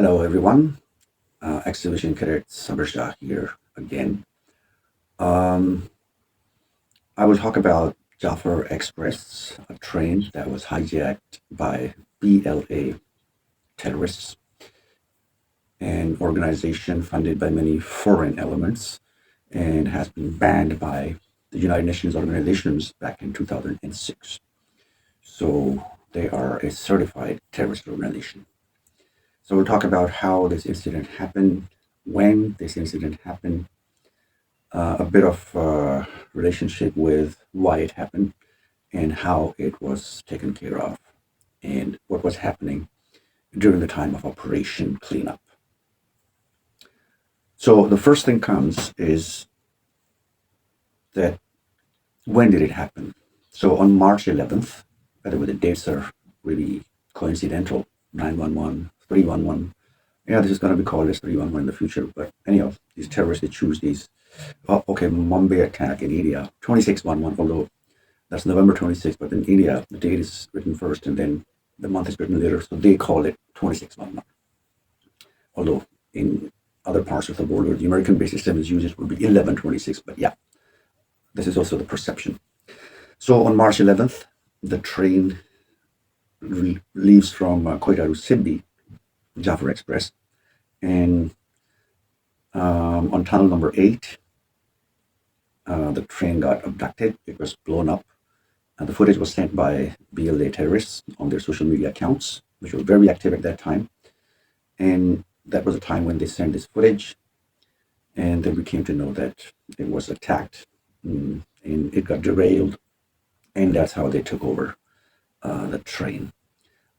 Hello, everyone. Exhibition Cadet Sabersha here again. Um, I will talk about Jaffar Express, a train that was hijacked by BLA terrorists, an organization funded by many foreign elements and has been banned by the United Nations organizations back in 2006. So they are a certified terrorist organization. So we'll talk about how this incident happened, when this incident happened, a bit of relationship with why it happened and how it was taken care of and what was happening during the time of Operation Cleanup. So the first thing comes is that when did it happen? So on March 11th, by the way, the dates are really coincidental, 911, 311. Yeah, this is going to be called as 311 in the future. But anyhow, these terrorists, they choose these. Oh, okay, Mumbai attack in India, 2611, although that's November 26th, but in India, the date is written first and then the month is written later, so they call it 2611. Although in other parts of the world where the American based systems use it would be 1126, but yeah, this is also the perception. So on March 11th, the train leaves from Koita to Sibbi, Jaffar Express, and on tunnel number 8, the train got abducted. It was blown up. The footage was sent by BLA terrorists on their social media accounts, which were very active at that time. And that was a time when they sent this footage. And then we came to know that it was attacked and it got derailed. And that's how they took over the train.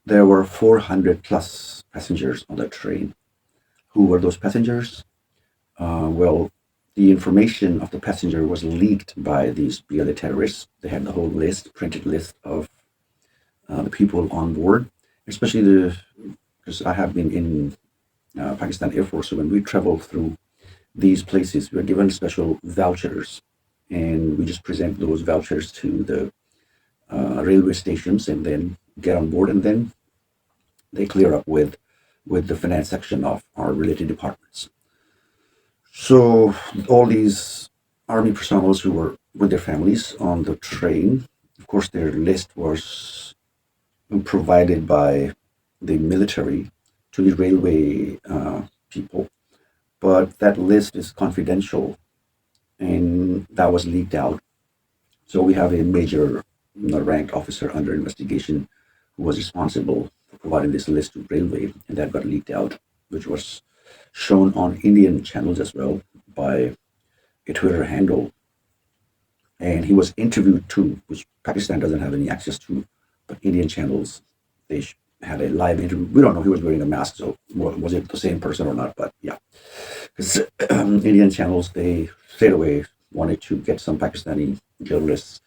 There were 400 plus passengers on the train. Who were those passengers? Well, the information of the passenger was leaked by these BLA terrorists. They had the whole list, printed list of the people on board, especially because I have been in Pakistan Air Force. So when we travel through these places, we are given special vouchers, and we just present those vouchers to the railway stations, and then get on board, and then they clear up with the finance section of our related departments. So all these army personnel who were with their families on the train, of course, their list was provided by the military to the railway people, but that list is confidential, and that was leaked out. So we have a major ranked officer under investigation who was responsible for providing this list to railway, and that got leaked out, which was shown on Indian channels as well by a Twitter handle. And he was interviewed too, which Pakistan doesn't have any access to, but Indian channels, they had a live interview. We don't know if he was wearing a mask, so was it the same person or not? But yeah, because Indian channels, they straight away wanted to get some Pakistani journalists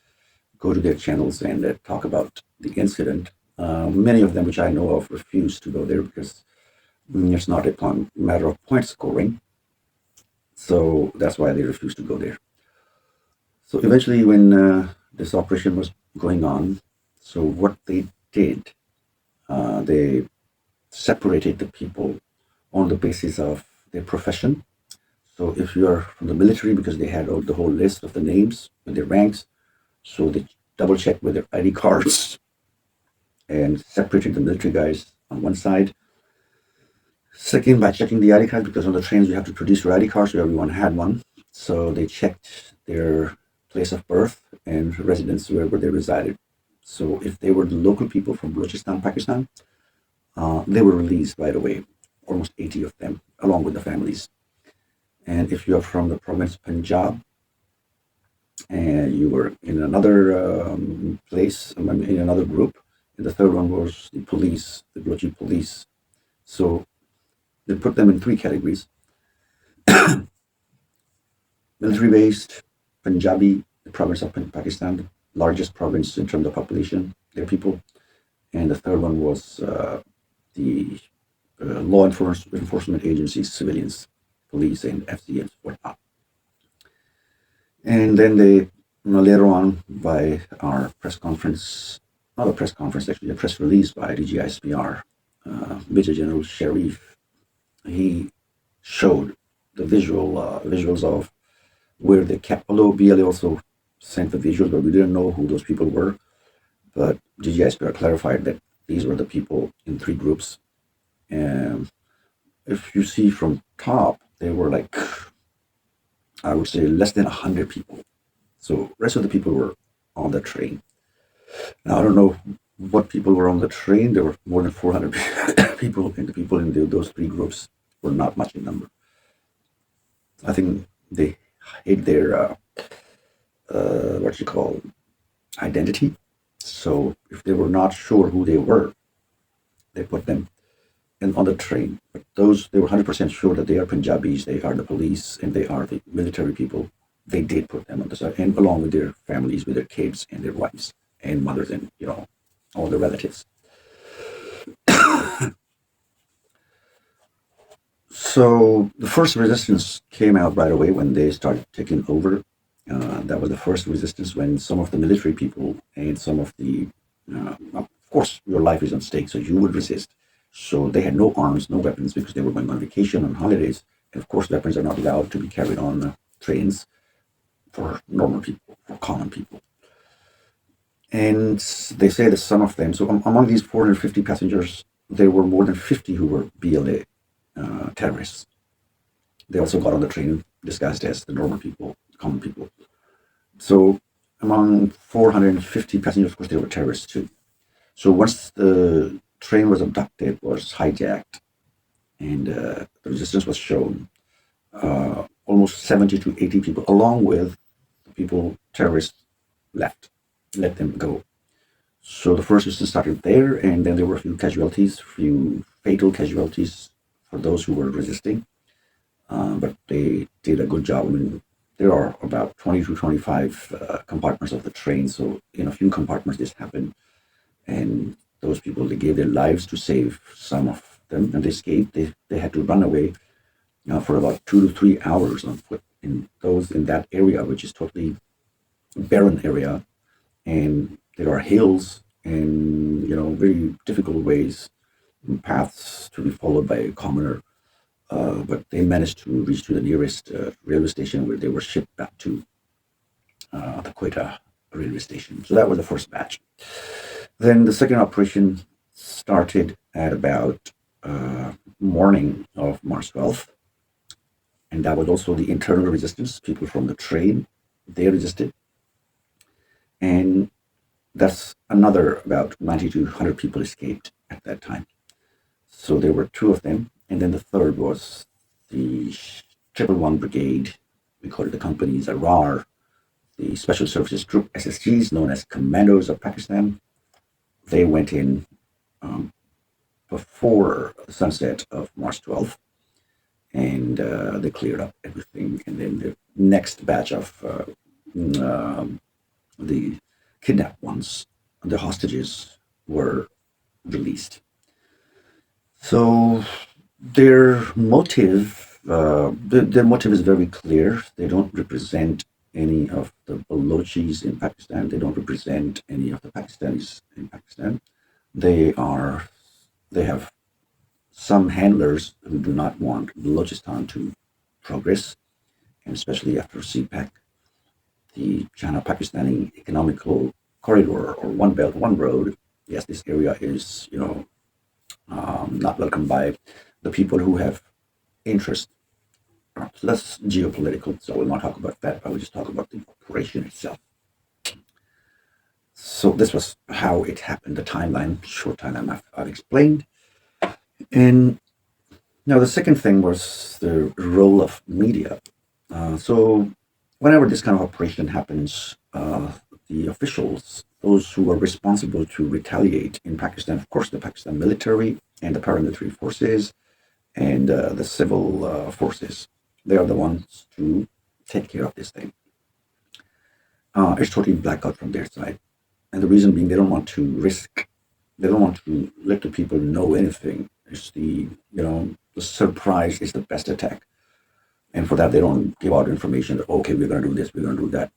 go to their channels and talk about the incident. Many of them, which I know of, refused to go there because it's not a matter of point scoring. So that's why they refused to go there. So eventually, when this operation was going on, so what they did, they separated the people on the basis of their profession. So if you are from the military, because they had the whole list of the names and their ranks, so they double checked with their ID cards and separated the military guys on one side. Second, by checking the ID card, because on the trains you have to produce your ID card, so everyone had one. So they checked their place of birth and residence wherever they resided. So if they were the local people from Baluchistan, Pakistan, they were released right away, almost 80 of them, along with the families. And if you are from the province Punjab and you were in another place, in another group, and the third one was the police, the Balochi police. So they put them in three categories: military based, Punjabi, the province of Pakistan, the largest province in terms of population, their people. And the third one was the law enforcement agencies, civilians, police, and FC and whatnot. And then they, later on, by our press conference, not a press conference, actually, a press release by DGISPR, Major General Sharif, he showed the visuals of where they kept. Although BLA also sent the visuals, but we didn't know who those people were. But DGSPR clarified that these were the people in three groups. And if you see from top, they were like, I would say, less than 100 people. So rest of the people were on the train. Now, I don't know what people were on the train. There were more than 400 people, and the people in those three groups were not much in number. I think they hid their, what you call, identity. So if they were not sure who they were, they put them on the train. But those, they were 100% sure that they are Punjabis, they are the police, and they are the military people. They did put them on the side, and along with their families, with their kids and their wives and mothers, and all the relatives. So the first resistance came out right away when they started taking over. That was the first resistance when some of the military people and some of the, of course, your life is on stake, so you would resist. So they had no arms, no weapons, because they were going on vacation, on holidays. And of course, weapons are not allowed to be carried on trains for normal people, for common people. And they say that some of them, so among these 450 passengers, there were more than 50 who were BLA terrorists. They also got on the train disguised as the normal people, common people. So among 450 passengers, of course, there were terrorists too. So once the train was abducted, was hijacked, and the resistance was shown, almost 70 to 80 people, along with the people, terrorists, let them go. So the first resistance started there, and then there were a few casualties, few fatal casualties for those who were resisting. But they did a good job. I mean, there are about 20 to 25 compartments of the train, so in a few compartments this happened, and those people, they gave their lives to save some of them, and they escaped. They had to run away for about 2 to 3 hours on foot in that area, which is totally barren area, and there are hills and very difficult ways and paths to be followed by a commoner. But they managed to reach to the nearest railway station, where they were shipped back to the Quetta railway station. So that was the first batch. Then the second operation started at about morning of March 12th. And that was also the internal resistance. People from the train, they resisted. And that's another about 90 to 100 people escaped at that time. So there were two of them. And then the third was the 111 Brigade. We call it the company's RAR, the Special Services Group, SSGs, known as Commandos of Pakistan. They went in before the sunset of March 12th, and they cleared up everything. And then the next batch of the kidnapped ones, the hostages, were released. So their motive, their motive is very clear. They don't represent any of the Baluchis in Pakistan. They don't represent any of the Pakistanis in Pakistan. They have some handlers who do not want Baluchistan to progress, and especially after CPEC, the China-Pakistani economical corridor, or One Belt, One Road. Yes, this area is, not welcomed by the people who have interest. Less geopolitical, so we'll not talk about that. I will just talk about the operation itself. So this was how it happened, the timeline, short timeline I've explained. And now the second thing was the role of media. So whenever this kind of operation happens, the officials, those who are responsible to retaliate in Pakistan, of course, the Pakistan military and the paramilitary forces and the civil forces, they are the ones to take care of this thing. It's totally blackout from their side. And the reason being, they don't want to let the people know anything. It's the surprise is the best attack. And for that, they don't give out information that, okay, we're going to do this, we're going to do that.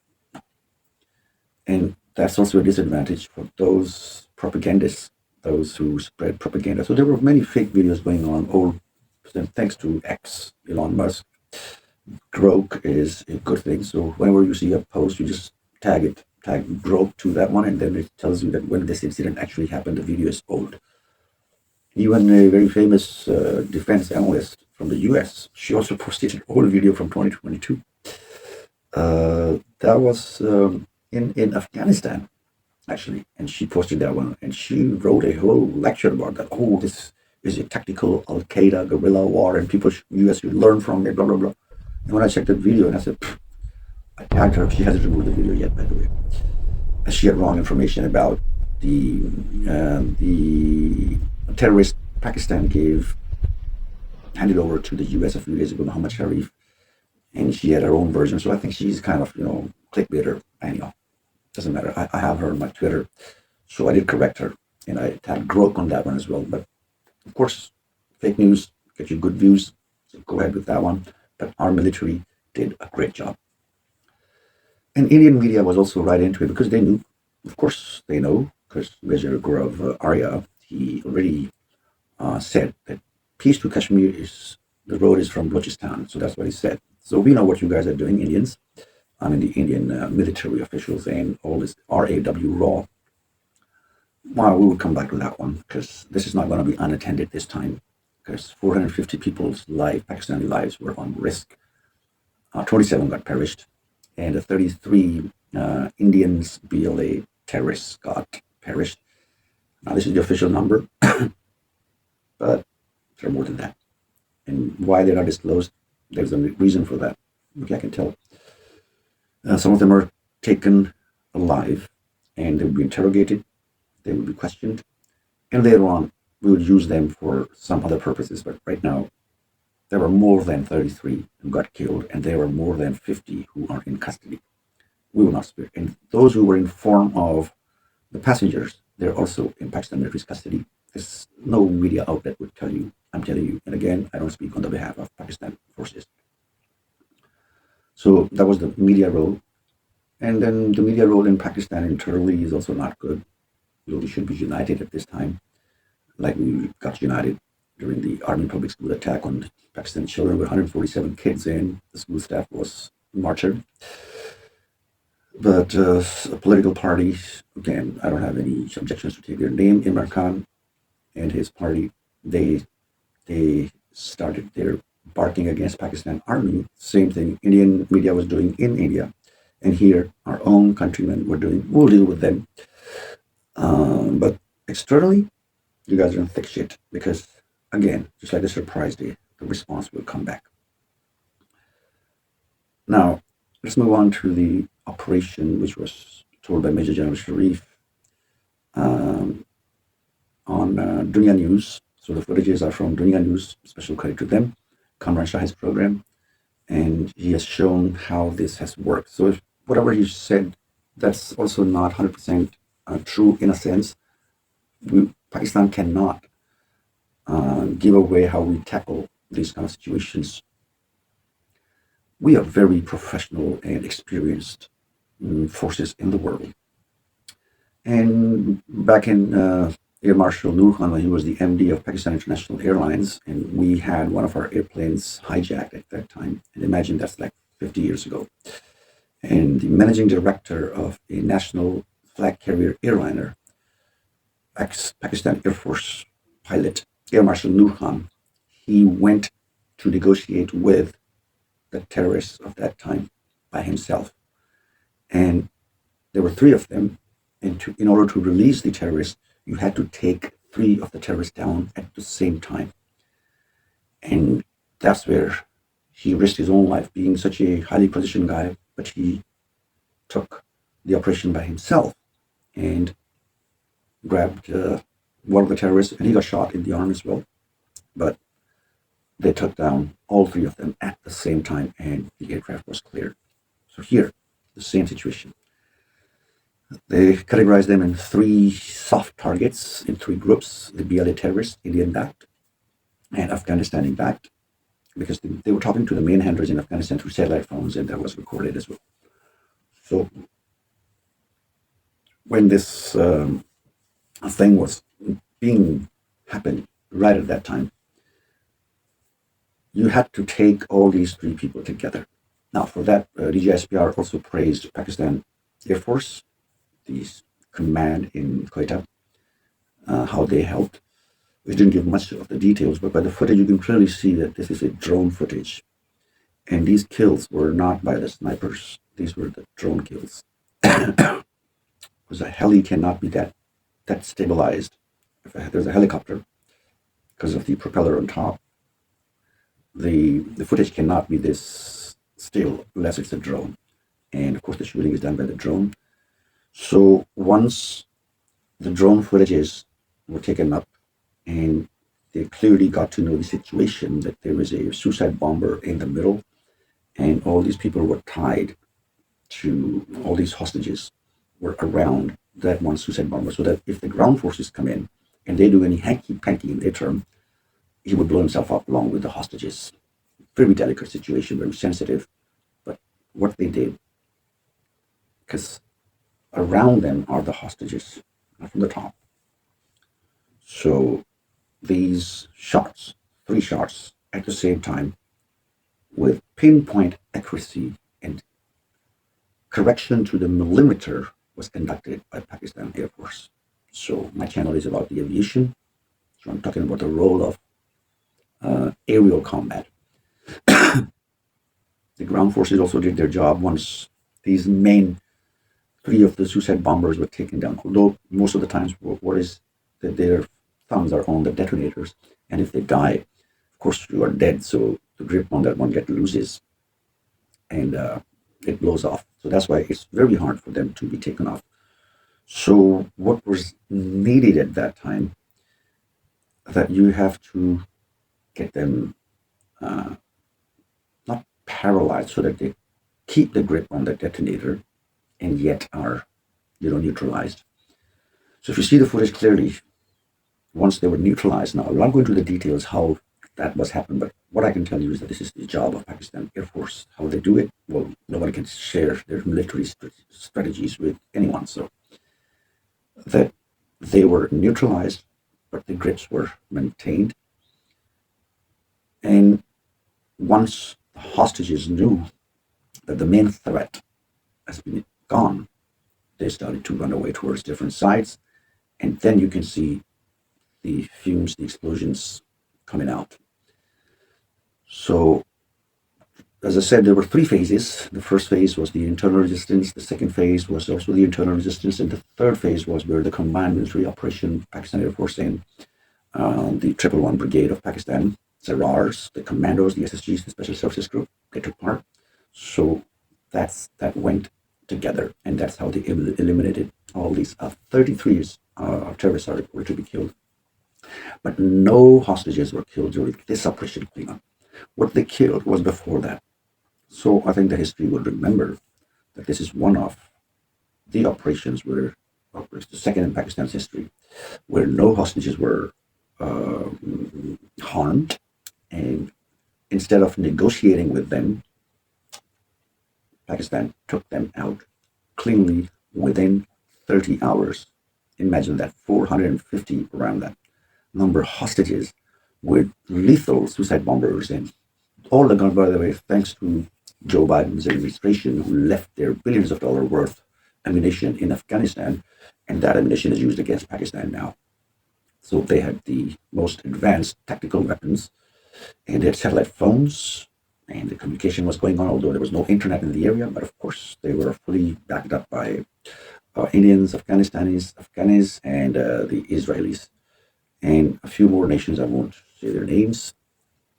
And that's also a disadvantage for those propagandists, those who spread propaganda. So there were many fake videos going on, old thanks to X, Elon Musk, Grok is a good thing. So whenever you see a post, you just tag Grok to that one, and then it tells you that when this incident actually happened, the video is old. Even a very famous defense analyst from the US, she also posted an old video from 2022. That was in Afghanistan, actually, and she posted that one, and she wrote a whole lecture about that. Oh, this is a tactical Al Qaeda guerrilla war, and US should learn from it, blah blah blah. And when I checked that video, and I said, I tagged her. She hasn't removed the video yet, by the way. She had wrong information about the terrorist Pakistan handed over to the US a few days ago, Muhammad Sharif, and she had her own version. So I think she's kind of, clickbaiter. Anyhow, doesn't matter. I have her on my Twitter, so I did correct her, and I tagged Grok on that one as well. But of course, fake news get you good views, so go ahead with that one. But our military did a great job. And Indian media was also right into it because they knew. Of course, they know, because Major Gaurav Arya, he already said that peace to Kashmir the road is from Baluchistan. So that's what he said. So we know what you guys are doing, Indians. I mean, the Indian military officials and all this RAW. Well, we will come back to that one because this is not going to be unattended this time, because 450 people's Pakistani lives were on risk. 27 got perished, and the 33 Indians BLA terrorists got perished. Now, this is the official number, but there are more than that. And why they're not disclosed, there's a reason for that. Okay, I can tell. Some of them are taken alive, and they will be interrogated, they will be questioned, and later on, we would use them for some other purposes. But right now, there were more than 33 who got killed, and there were more than 50 who are in custody. We will not spare. And those who were in form of the passengers, they're also in Pakistan military's custody. There's no media outlet would tell you. I'm telling you. And again, I don't speak on the behalf of Pakistan forces. So that was the media role. And then the media role in Pakistan internally is also not good. We should be united at this time, like we got united during the Army public school attack on Pakistani children with 147 kids, and the school staff was martyred. But political parties, again, I don't have any objections to take their name. Imran Khan and his party, they started their barking against Pakistan Army. Same thing Indian media was doing in India. And here, our own countrymen were doing. We'll deal with them. But externally, you guys are in thick shit because, again, just like the surprise day, the response will come back. Now, let's move on to the operation, which was told by Major General Sharif on Dunya News. So the footages are from Dunya News, special credit to them, Kamran Shah's program, and he has shown how this has worked. So if whatever he said, that's also not 100% true in a sense. Pakistan cannot give away how we tackle these kind of situations. We are very professional and experienced forces in the world. And back in Air Marshal Noor Khan, when he was the MD of Pakistan International Airlines, and we had one of our airplanes hijacked at that time. And imagine that's like 50 years ago. And the managing director of a national flag carrier airliner, ex-Pakistan Air Force pilot, Air Marshal Noor Khan, he went to negotiate with the terrorists of that time by himself. And there were 3 of them. And in order to release the terrorists, you had to take 3 of the terrorists down at the same time. And that's where he risked his own life, being such a highly positioned guy, but he took the operation by himself and grabbed one of the terrorists, and he got shot in the arm as well. But they took down all 3 of them at the same time, and the aircraft was cleared. So here, the same situation. They categorized them in 3 soft targets, in 3 groups: the BLA terrorists, Indian-backed, and Afghanistan-backed, because they were talking to the main handlers in Afghanistan through satellite phones, and that was recorded as well. So when this thing was happening right at that time, you had to take all these three people together. Now, for that, DGSPR also praised Pakistan Air Force, the command in Quetta, how they helped. We didn't give much of the details, but by the footage, you can clearly see that this is a drone footage. And these kills were not by the snipers. These were the drone kills. Because a heli cannot be that stabilized. If there's a helicopter, because of the propeller on top, the footage cannot be this still unless it's a drone. And of course, the shooting is done by the drone. So once the drone footages were taken up and they clearly got to know the situation, that there was a suicide bomber in the middle and all these people were tied to, all these hostages were around that one suicide bomber, so that if the ground forces come in and they do any hanky-panky in their term, he would blow himself up along with the hostages. Very delicate situation, very sensitive. But what they did, because around them are the hostages, not from the top. So these shots, 3 shots at the same time, with pinpoint accuracy and correction to the millimeter, was conducted by Pakistan Air Force. So my channel is about the aviation. So I'm talking about the role of aerial combat. The ground forces also did their job once these main 3 of the suicide bombers were taken down. Although most of the times, what is that their thumbs are on the detonators, and if they die, of course you are dead. So the grip on that one get loses, and it blows off. So that's why it's very hard for them to be taken off. So what was needed at that time, that you have to get them not paralyzed so that they keep the grip on the detonator and yet are, neutralized. So if you see the footage clearly, once they were neutralized, now I'm not going into the details how that was happened, but what I can tell you is that this is the job of Pakistan Air Force. How they do it, well, nobody can share their military strategies with anyone. So that they were neutralized, but the grips were maintained. And once the hostages knew that the main threat has been gone, they started to run away towards different sides. And then you can see the fumes, the explosions coming out. So, as I said, there were 3 phases. The first phase was the internal resistance. The second phase was also the internal resistance. And the third phase was where the combined military operation, Pakistan Air Force and the 111 Brigade of Pakistan, Sarars, the commandos, the SSGs, the Special Services Group, they took part. So that went together, and that's how they eliminated all these 33 terrorists are reported to be killed. But no hostages were killed during this operation cleanup. What they killed was before that. So I think the history would remember that this is one of the operations where, the second in Pakistan's history, where no hostages were harmed, and instead of negotiating with them, Pakistan took them out cleanly within 30 hours. Imagine that, 450 around that number of hostages with lethal suicide bombers, and all the gun, by the way, thanks to Joe Biden's administration, who left their billions of dollars worth ammunition in Afghanistan, and that ammunition is used against Pakistan now. So they had the most advanced tactical weapons, and they had satellite phones, and the communication was going on, although there was no internet in the area. But of course, they were fully backed up by Indians, Afghans, and the Israelis, and a few more nations. I won't say their names,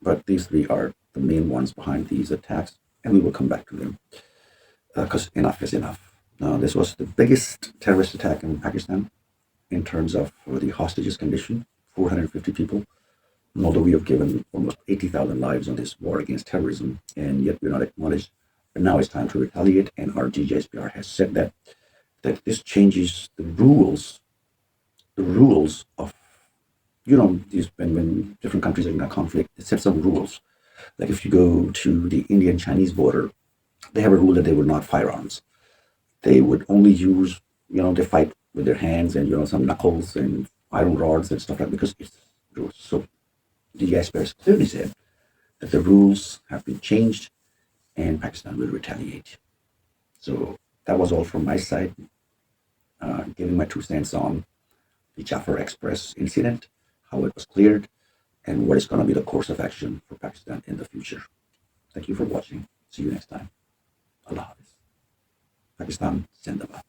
but these 3 are the main ones behind these attacks, and we will come back to them, because enough is enough. This was the biggest terrorist attack in Pakistan in terms of the hostages condition, 450 people. And although we have given almost 80,000 lives on this war against terrorism, and yet we're not acknowledged, but now it's time to retaliate, and our DGSPR has said that this changes the rules of, these, when different countries are in a conflict, it sets some rules. Like if you go to the Indian-Chinese border, they have a rule that they will not fire arms. They would only use, they fight with their hands and, some knuckles and iron rods and stuff like that, because it's rules. So the experts clearly said that the rules have been changed and Pakistan will retaliate. So that was all from my side, giving my 2 cents on the Jaffar Express incident, how it was cleared, and what is going to be the course of action for Pakistan in the future. Thank you for watching. See you next time. Allah Hafiz. Pakistan Zindabad.